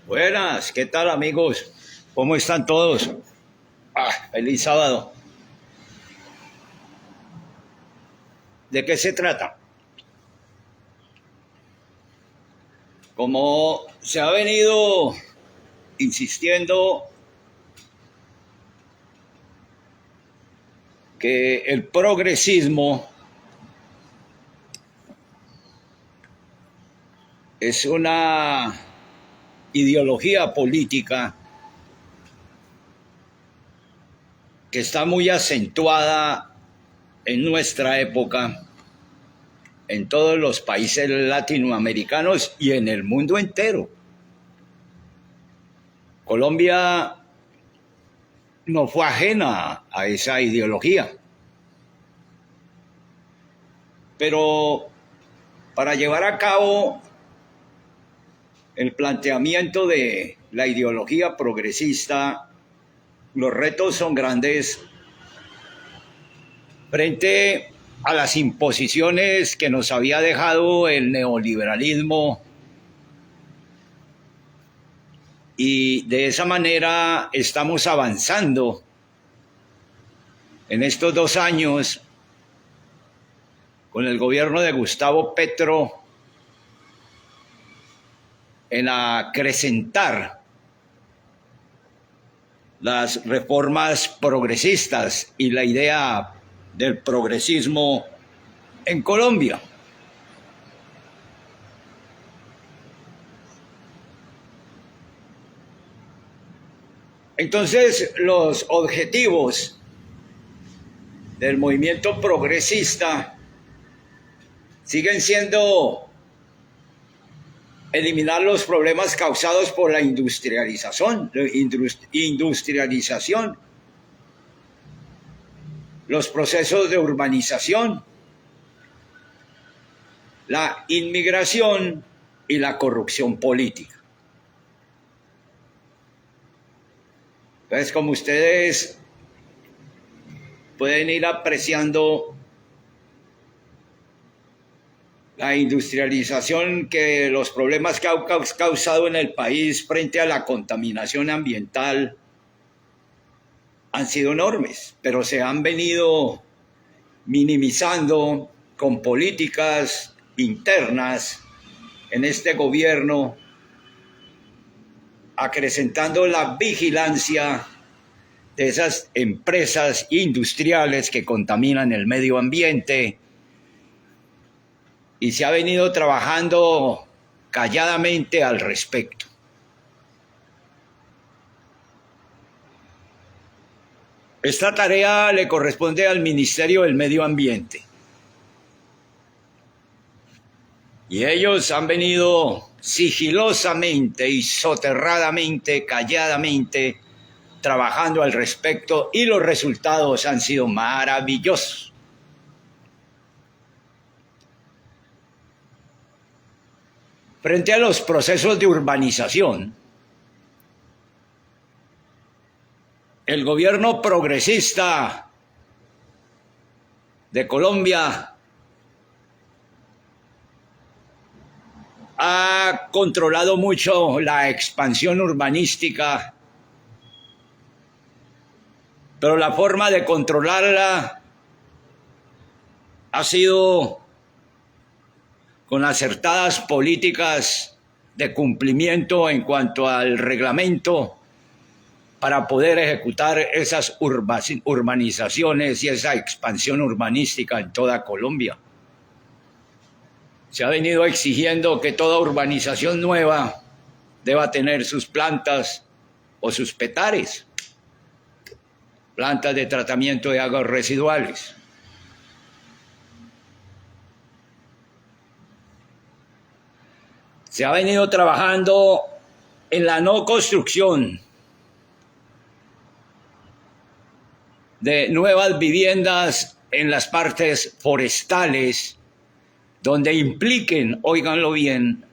Buenas, ¿qué tal amigos? ¿Cómo están todos? Feliz sábado. ¿De qué se trata? Como se ha venido insistiendo que el progresismo es una ideología política que está muy acentuada en nuestra época, en todos los países latinoamericanos y en el mundo entero. Colombia no fue ajena a esa ideología, pero para llevar a cabo el planteamiento de la ideología progresista, los retos son grandes frente a las imposiciones que nos había dejado el neoliberalismo, y de esa manera estamos avanzando en estos 2 años con el gobierno de Gustavo Petro en acrecentar las reformas progresistas y la idea del progresismo en Colombia. Entonces, los objetivos del movimiento progresista siguen siendo eliminar los problemas causados por la industrialización, los procesos de urbanización, la inmigración y la corrupción política. Entonces, como ustedes pueden ir apreciando, la industrialización, que los problemas que ha causado en el país frente a la contaminación ambiental han sido enormes, pero se han venido minimizando con políticas internas en este gobierno, acrecentando la vigilancia de esas empresas industriales que contaminan el medio ambiente, y se ha venido trabajando calladamente al respecto. Esta tarea le corresponde al Ministerio del Medio Ambiente, y ellos han venido sigilosamente y soterradamente, calladamente, trabajando al respecto, y los resultados han sido maravillosos. Frente a los procesos de urbanización, el gobierno progresista de Colombia ha controlado mucho la expansión urbanística, pero la forma de controlarla ha sido con acertadas políticas de cumplimiento en cuanto al reglamento para poder ejecutar esas urbanizaciones y esa expansión urbanística en toda Colombia. Se ha venido exigiendo que toda urbanización nueva deba tener sus plantas o sus petares, plantas de tratamiento de aguas residuales. Se ha venido trabajando en la no construcción de nuevas viviendas en las partes forestales, donde impliquen, óiganlo bien,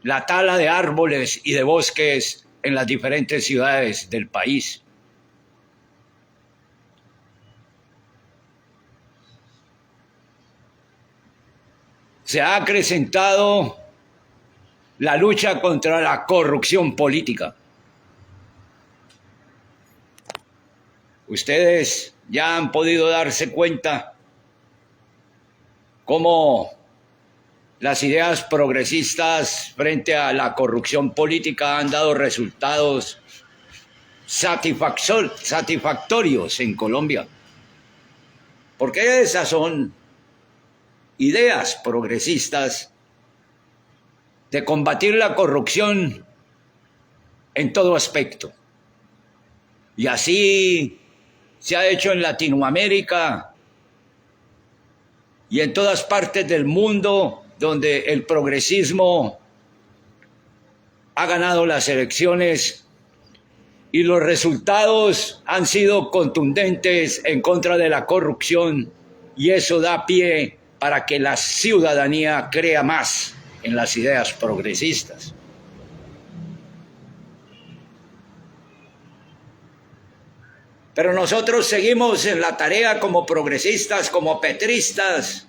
la tala de árboles y de bosques en las diferentes ciudades del país. Se ha acrecentado la lucha contra la corrupción política. Ustedes ya han podido darse cuenta cómo las ideas progresistas frente a la corrupción política han dado resultados satisfactorios en Colombia. Porque esas son ideas progresistas de combatir la corrupción en todo aspecto. Y así se ha hecho en Latinoamérica y en todas partes del mundo donde el progresismo ha ganado las elecciones y los resultados han sido contundentes en contra de la corrupción, y eso da pie para que la ciudadanía crea más en las ideas progresistas. Pero nosotros seguimos en la tarea como progresistas, como petristas,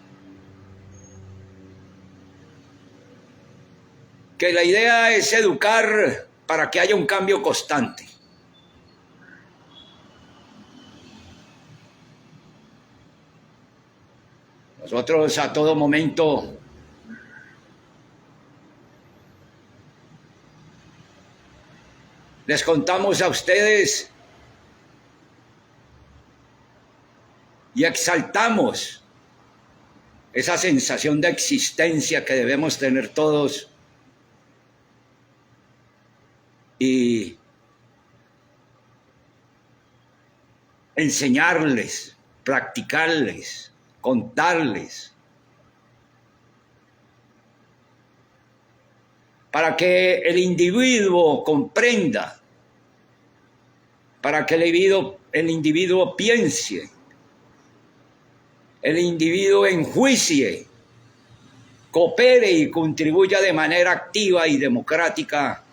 que la idea es educar para que haya un cambio constante. Nosotros a todo momento les contamos a ustedes y exaltamos esa sensación de existencia que debemos tener todos y enseñarles, practicarles, contarles, para que el individuo comprenda, para que el individuo piense, el individuo enjuicie, coopere y contribuya de manera activa y democrática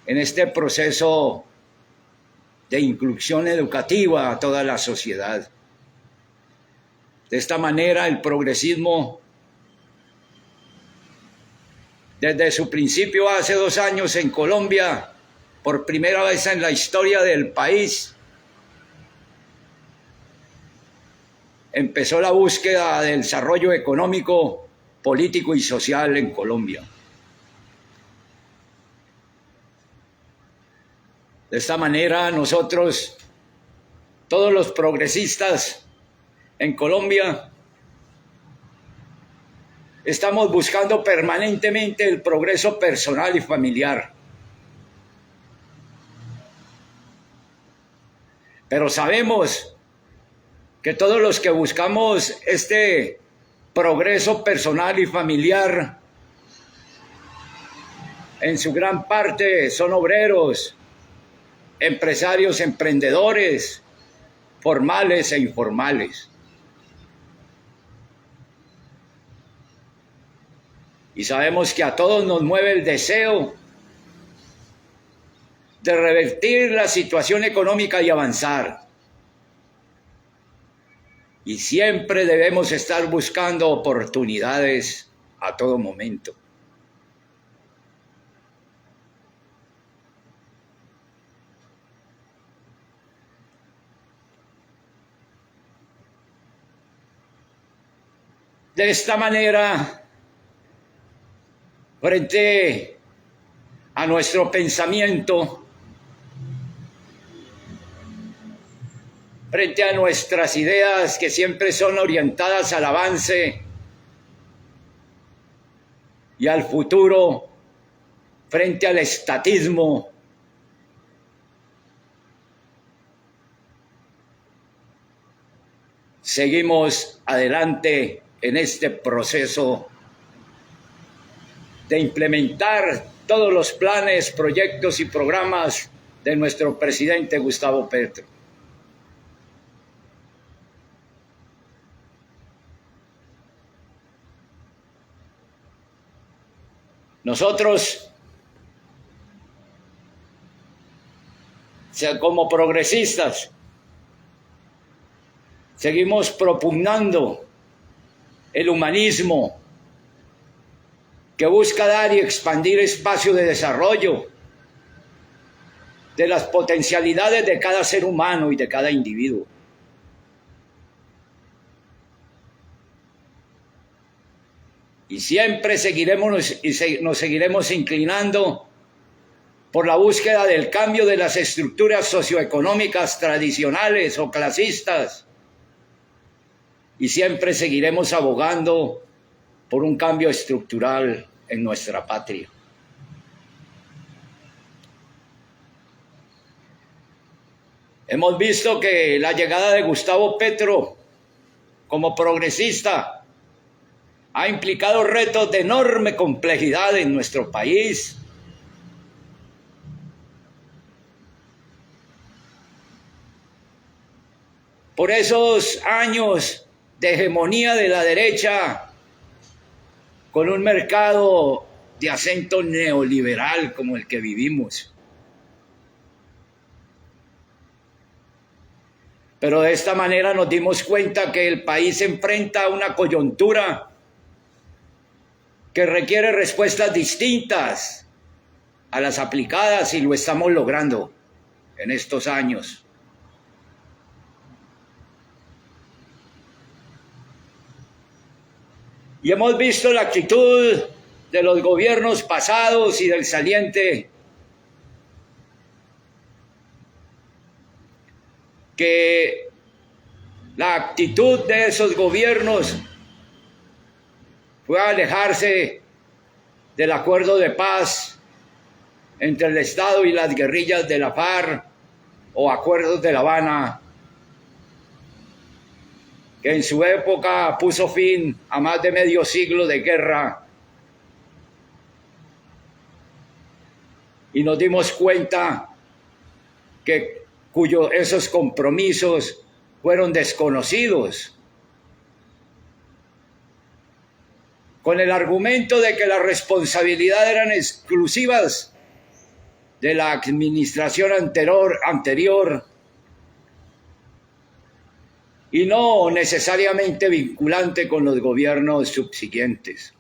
en este proceso de inclusión educativa a toda la sociedad. De esta manera, el progresismo, desde su principio hace 2 años en Colombia, por primera vez en la historia del país, empezó la búsqueda del desarrollo económico, político y social en Colombia. De esta manera, nosotros, todos los progresistas en Colombia, estamos buscando permanentemente el progreso personal y familiar. Pero sabemos que todos los que buscamos este progreso personal y familiar, en su gran parte son obreros, empresarios, emprendedores, formales e informales. Y sabemos que a todos nos mueve el deseo de revertir la situación económica y avanzar. Y siempre debemos estar buscando oportunidades a todo momento. De esta manera, frente a nuestro pensamiento, frente a nuestras ideas que siempre son orientadas al avance y al futuro, frente al estatismo, seguimos adelante en este proceso de implementar todos los planes, proyectos y programas de nuestro presidente Gustavo Petro. Nosotros, como progresistas, seguimos propugnando el humanismo, que busca dar y expandir espacio de desarrollo de las potencialidades de cada ser humano y de cada individuo. Y siempre nos seguiremos inclinando por la búsqueda del cambio de las estructuras socioeconómicas tradicionales o clasistas. Y siempre seguiremos abogando por un cambio estructural en nuestra patria. Hemos visto que la llegada de Gustavo Petro como progresista ha implicado retos de enorme complejidad en nuestro país. Por esos años de hegemonía de la derecha, con un mercado de acento neoliberal como el que vivimos. Pero de esta manera nos dimos cuenta que el país enfrenta a una coyuntura que requiere respuestas distintas a las aplicadas, y lo estamos logrando en estos años. Y hemos visto la actitud de los gobiernos pasados y del saliente, que la actitud de esos gobiernos fue alejarse del acuerdo de paz entre el Estado y las guerrillas de la FARC o acuerdos de La Habana, que en su época puso fin a más de medio siglo de guerra. Y nos dimos cuenta que esos compromisos fueron desconocidos, con el argumento de que la responsabilidad eran exclusivas de la administración anterior y no necesariamente vinculante con los gobiernos subsiguientes.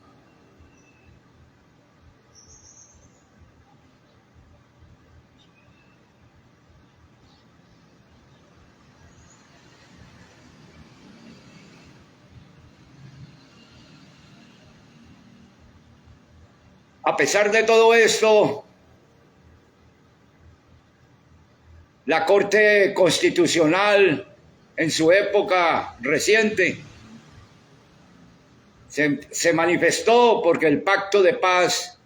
A pesar de todo esto, la Corte Constitucional en su época reciente se manifestó porque el pacto de paz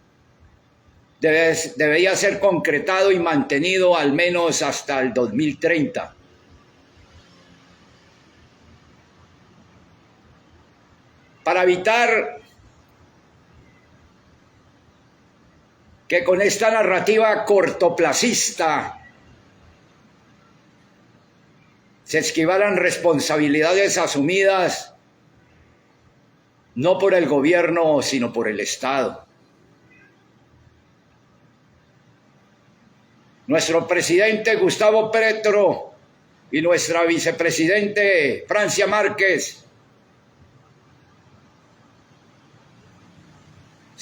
debía ser concretado y mantenido al menos hasta el 2030. Para evitar que con esta narrativa cortoplacista se esquivaran responsabilidades asumidas no por el gobierno, sino por el Estado. Nuestro presidente Gustavo Petro y nuestra vicepresidente Francia Márquez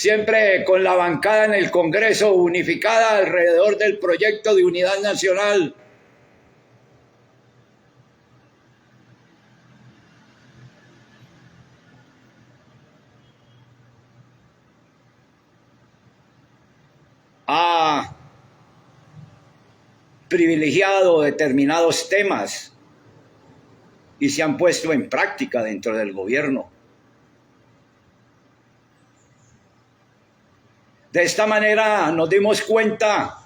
siempre con la bancada en el Congreso unificada alrededor del proyecto de unidad nacional, ha privilegiado determinados temas y se han puesto en práctica dentro del gobierno. De esta manera nos dimos cuenta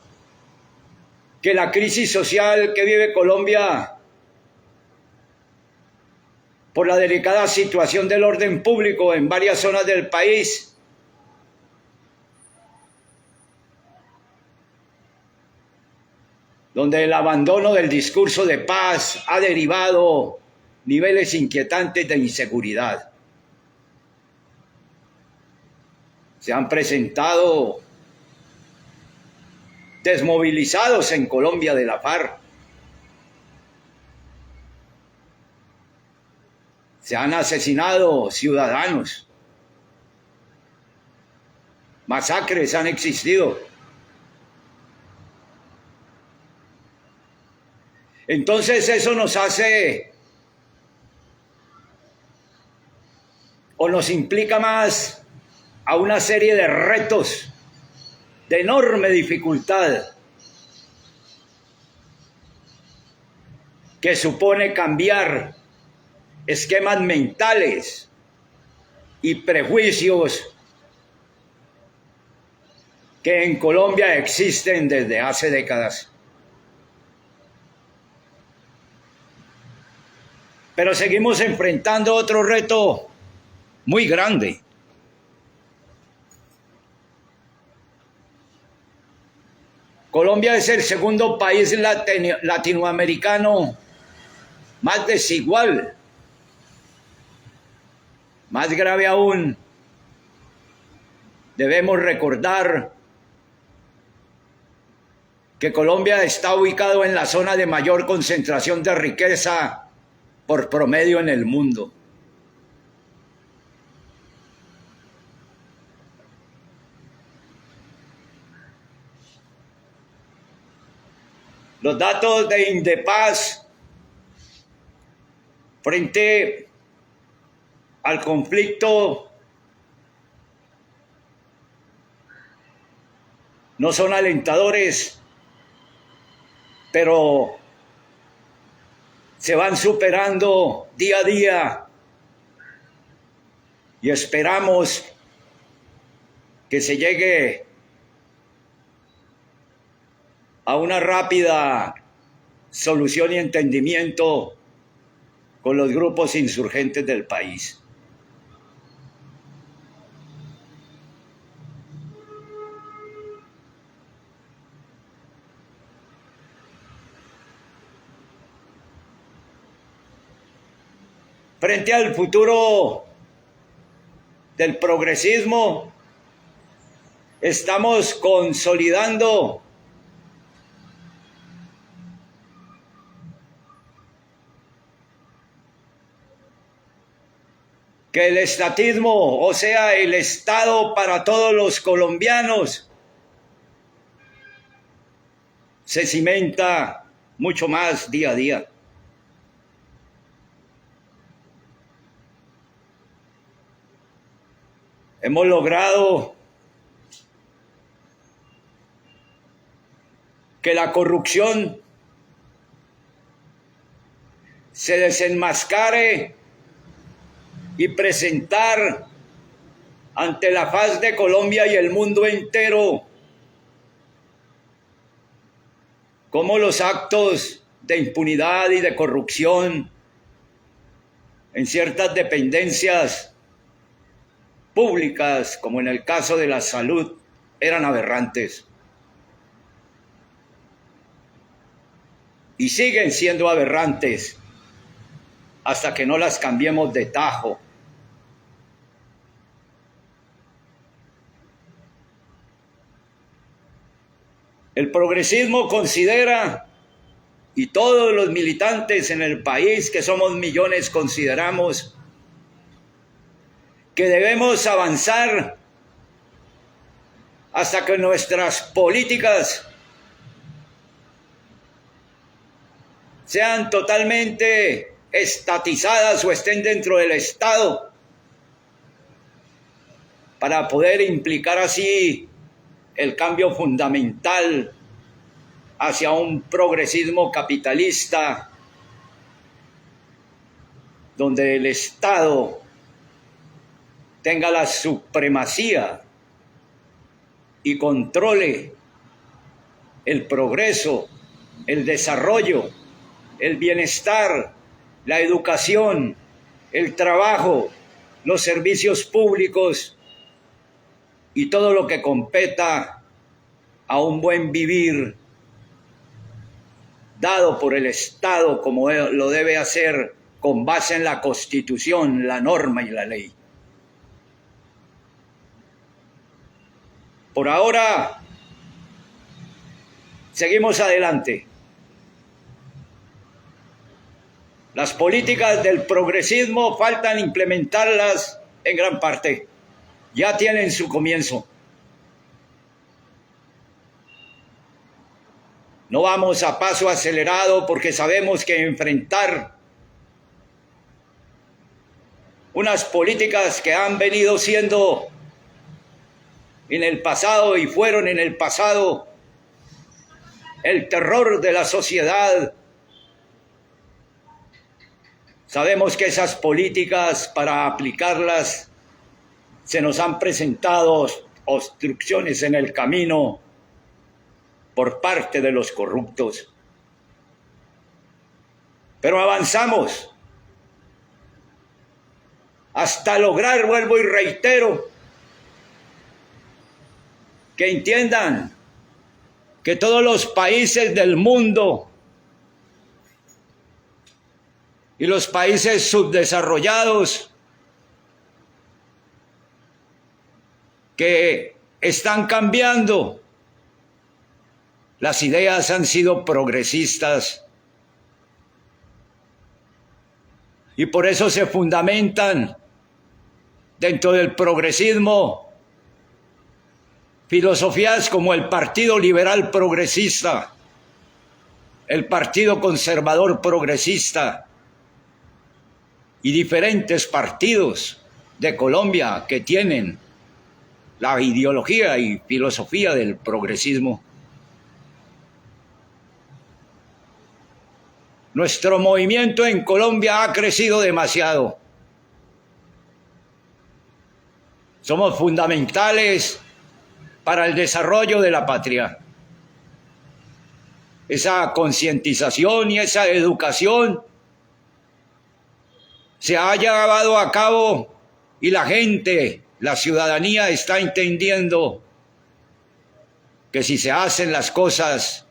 que la crisis social que vive Colombia por la delicada situación del orden público en varias zonas del país donde el abandono del discurso de paz ha derivado niveles inquietantes de inseguridad. Se han presentado desmovilizados en Colombia de la FARC. Se han asesinado ciudadanos. masacres han existido. Entonces eso nos hace o nos implica más a una serie de retos de enorme dificultad que supone cambiar esquemas mentales y prejuicios que en Colombia existen desde hace décadas. Pero seguimos enfrentando otro reto muy grande. Colombia es el segundo país latinoamericano más desigual. Más grave aún, debemos recordar que Colombia está ubicado en la zona de mayor concentración de riqueza por promedio en el mundo. Los datos de Indepaz frente al conflicto no son alentadores, pero se van superando día a día y esperamos que se llegue a una rápida solución y entendimiento con los grupos insurgentes del país. Frente al futuro del progresismo, estamos consolidando que el estatismo, o sea, el Estado para todos los colombianos, se cimenta mucho más día a día. Hemos logrado que la corrupción se desenmascare y presentar ante la faz de Colombia y el mundo entero cómo los actos de impunidad y de corrupción en ciertas dependencias públicas, como en el caso de la salud, eran aberrantes. Y siguen siendo aberrantes hasta que no las cambiemos de tajo. El progresismo considera, y todos los militantes en el país, que somos millones, consideramos que debemos avanzar hasta que nuestras políticas sean totalmente estatizadas o estén dentro del Estado, para poder implicar así el cambio fundamental hacia un progresismo capitalista, donde el Estado tenga la supremacía y controle el progreso, el desarrollo, el bienestar, la educación, el trabajo, los servicios públicos y todo lo que competa a un buen vivir dado por el Estado, como lo debe hacer con base en la Constitución, la norma y la ley. Por ahora, seguimos adelante. Las políticas del progresismo faltan implementarlas en gran parte. Ya tienen su comienzo. No vamos a paso acelerado porque sabemos que enfrentar unas políticas que han venido siendo en el pasado y fueron en el pasado el terror de la sociedad. Sabemos que esas políticas, para aplicarlas, se nos han presentado obstrucciones en el camino por parte de los corruptos. Pero avanzamos hasta lograr, vuelvo y reitero, que entiendan que todos los países del mundo y los países subdesarrollados que están cambiando, las ideas han sido progresistas y por eso se fundamentan dentro del progresismo filosofías como el Partido Liberal Progresista, el Partido Conservador Progresista y diferentes partidos de Colombia que tienen la ideología y filosofía del progresismo. Nuestro movimiento en Colombia ha crecido demasiado. Somos fundamentales para el desarrollo de la patria. Esa concientización y esa educación se ha llevado a cabo y la gente, la ciudadanía está entendiendo que si se hacen las cosas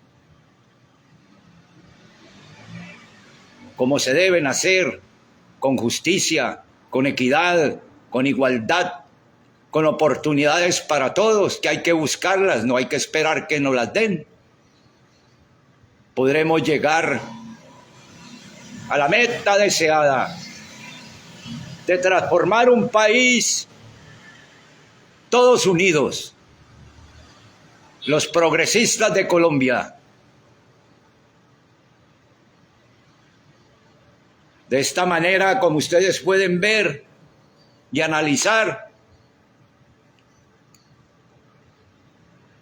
como se deben hacer, con justicia, con equidad, con igualdad, con oportunidades para todos, que hay que buscarlas, no hay que esperar que nos las den, podremos llegar a la meta deseada de transformar un país todos unidos, los progresistas de Colombia. De esta manera, como ustedes pueden ver y analizar,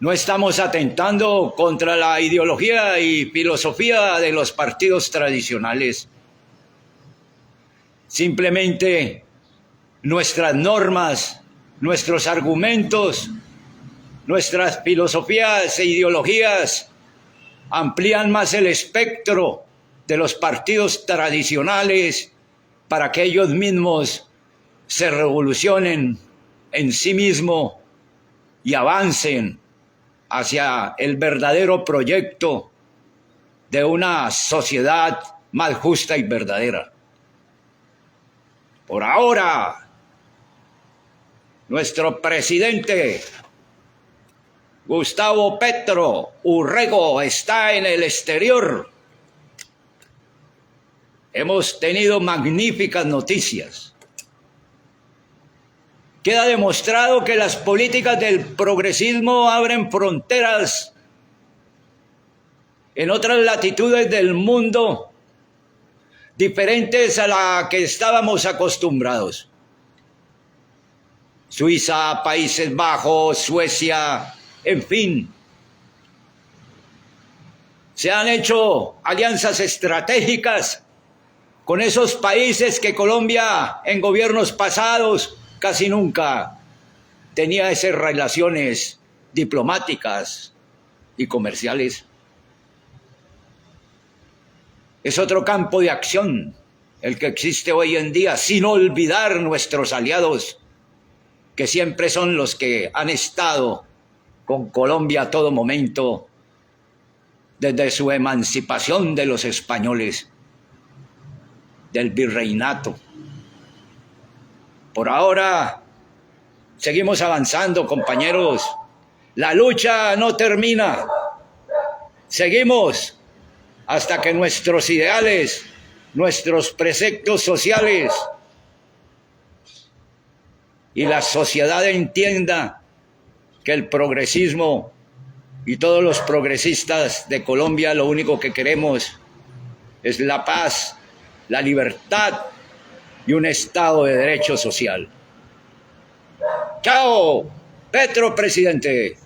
no estamos atentando contra la ideología y filosofía de los partidos tradicionales. Simplemente nuestras normas, nuestros argumentos, nuestras filosofías e ideologías amplían más el espectro de los partidos tradicionales para que ellos mismos se revolucionen en sí mismos y avancen hacia el verdadero proyecto de una sociedad más justa y verdadera. Por ahora, nuestro presidente Gustavo Petro Urrego está en el exterior. Hemos tenido magníficas noticias. Queda demostrado que las políticas del progresismo abren fronteras en otras latitudes del mundo diferentes a la que estábamos acostumbrados. Suiza, Países Bajos, Suecia, en fin. Se han hecho alianzas estratégicas con esos países que Colombia en gobiernos pasados casi nunca tenía esas relaciones diplomáticas y comerciales. Es otro campo de acción el que existe hoy en día, sin olvidar nuestros aliados, que siempre son los que han estado con Colombia a todo momento, desde su emancipación de los españoles, del virreinato. Por ahora, seguimos avanzando, compañeros. La lucha no termina. Seguimos hasta que nuestros ideales, nuestros preceptos sociales y la sociedad entienda que el progresismo y todos los progresistas de Colombia lo único que queremos es la paz, la libertad y un Estado de derecho social. ¡Chao! Petro, presidente.